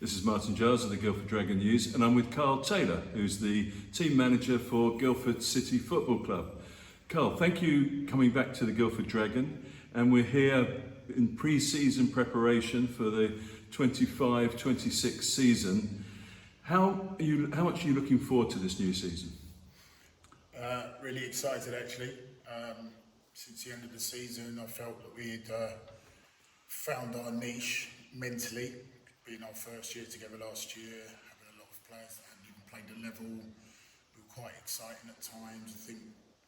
This is Martin Giles of the Guildford Dragon News, and I'm with Carl Taylor, who's the team manager for Guildford City Football Club. Carl, thank you coming back to the Guildford Dragon, and we're here in pre-season preparation for the 25-26 season. How much are you looking forward to this new season? Really excited actually. Since the end of the season, I felt that we had found our niche mentally, being our first year together last year, having a lot of players that hadn't even played a level. We were quite exciting at times. I think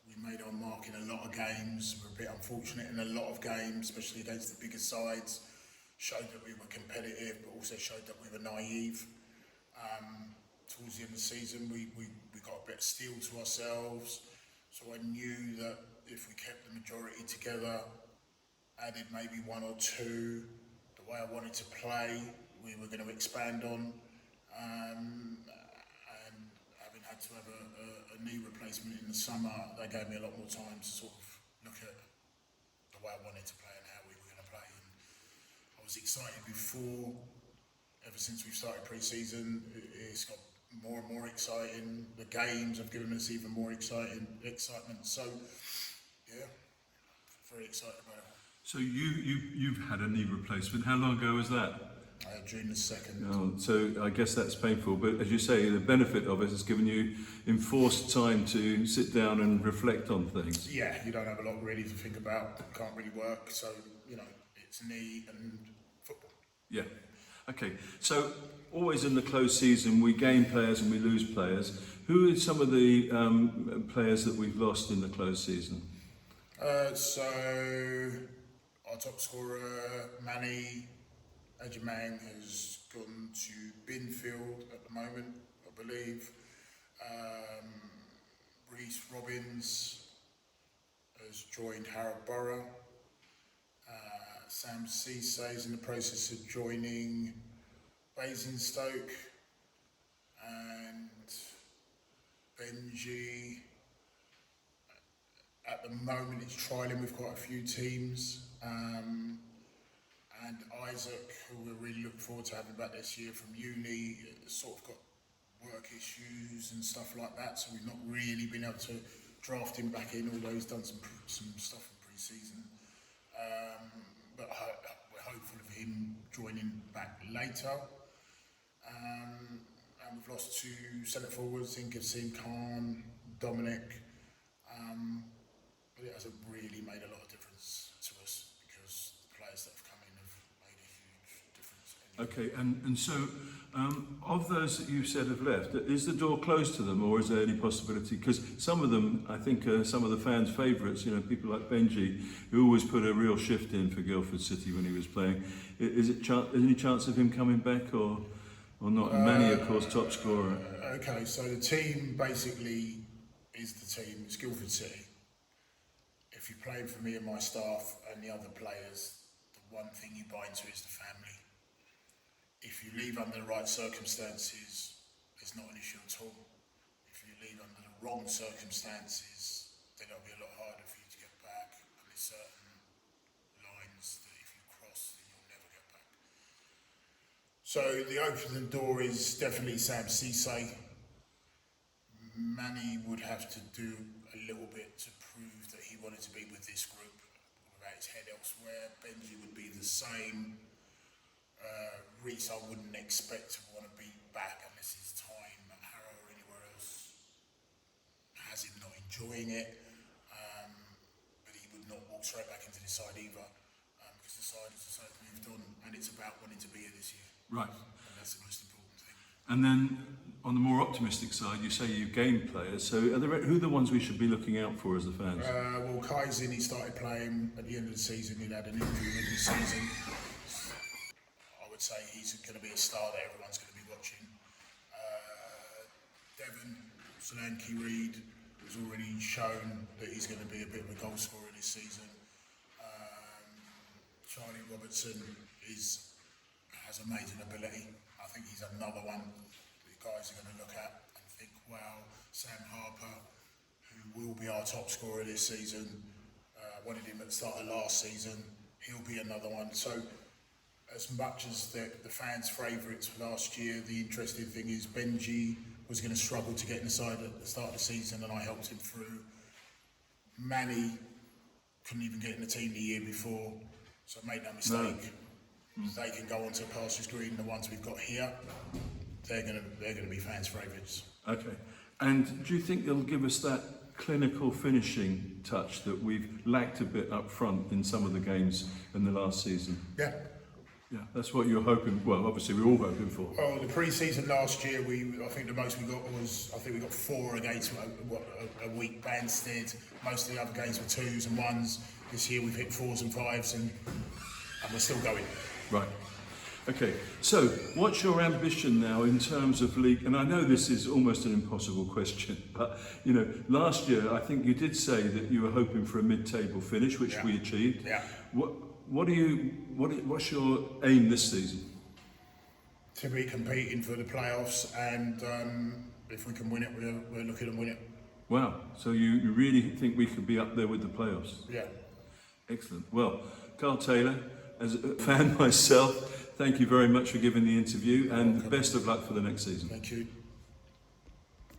we made our mark in a lot of games. We were a bit unfortunate in a lot of games, especially against the bigger sides. Showed that we were competitive, but also showed that we were naive. Towards the end of the season, we got a bit of steel to ourselves. So I knew that if we kept the majority together, added maybe one or two, the way I wanted to play, we were going to expand on. And having had to have a knee replacement in the summer, that gave me a lot more time to sort of look at the way I wanted to play and how we were going to play. And I was excited before. Ever since we've started pre-season, it's got more and more exciting. The games have given us even more excitement. So, yeah, very excited about it. So you've had a knee replacement. How long ago was that? June the 2nd. Oh, so I guess that's painful, but as you say, the benefit of it has given you enforced time to sit down and reflect on things. Yeah, you don't have a lot really to think about. Can't really work, so it's knee and football. Yeah. Okay, so always in the close season, we gain players and we lose players. Who are some of the players that we've lost in the close season? So our top scorer, Manny Ajamang, has gone to Binfield at the moment, I believe. Reece Robbins has joined Harrow Borough. Sam Cisse is in the process of joining Basingstoke, and Benji at the moment is trialling with quite a few teams, and Isaac, who we're really looking forward to having back this year from uni, sort of got work issues and stuff like that, so we've not really been able to draft him back in, although he's done some stuff in pre-season. But we're hopeful of him joining back later. And we've lost two centre forwards in Gavsin Khan, Dominic. But it hasn't really made a lot of difference to us because the players that have come in have made a huge difference. Okay, and so of those that you've said have left, is the door closed to them, or is there any possibility? Because some of them, I think, are some of the fans' favourites. People like Benji, who always put a real shift in for Guildford City when he was playing. Is any chance of him coming back, or not? And Manny, of course, top scorer. Okay, so the team basically is the team. It's Guildford City. If you're playing for me and my staff and the other players, the one thing you buy into is the family. If you leave under the right circumstances, it's not an issue at all. If you leave under the wrong circumstances, then it'll be a lot harder for you to get back. And there's certain lines that if you cross, then you'll never get back. So the opening door is definitely Sam Cisse. Manny would have to do a little bit to prove that he wanted to be with this group without his head elsewhere. Benji would be the same. Reece, I wouldn't expect to want to be back unless his time at Harrow or anywhere else has him not enjoying it. But he would not walk straight back into the side either, because the side has moved on, and it's about wanting to be here this year. Right. And that's the most important thing. And then on the more optimistic side, you say you gain players. So who are the ones we should be looking out for as the fans? Well, Kaizen, he started playing at the end of the season. He'd had an injury in the season. I would say he's going to be a star that everyone's going to be watching. Devon Solanke Reid has already shown that he's going to be a bit of a goal scorer this season. Charlie Robertson has amazing ability. I think he's another one that guys are going to look at and think, wow. Sam Harper, who will be our top scorer this season, wanted him at the start of last season. He'll be another one. So as much as the fans' favourites last year, the interesting thing is Benji was going to struggle to get in the side at the start of the season, and I helped him through. Manny couldn't even get in the team the year before, so make no mistake. They can go on to Pastures Green. The ones we've got here, they're going to be fans' favourites. Okay. And do you think they'll give us that clinical finishing touch that we've lacked a bit up front in some of the games in the last season? Yeah. Yeah, that's what you're hoping. Well, obviously we're all hoping for. Well, the pre-season last year, I think the most we got was, I think we got 4 against a weak Banstead. Most of the other games were 2s and 1s. This year we've hit 4s and 5s, and we're still going. Right. Okay, so what's your ambition now in terms of league? And I know this is almost an impossible question, but you know, last year I think you did say that you were hoping for a mid-table finish, which we achieved. Yeah. What's your aim this season? To be competing for the playoffs, and if we can win it, we're looking to win it. Wow, so you really think we could be up there with the playoffs? Yeah. Excellent. Well, Carl Taylor, as a fan myself, thank you very much for giving the interview, and best of luck for the next season. Thank you.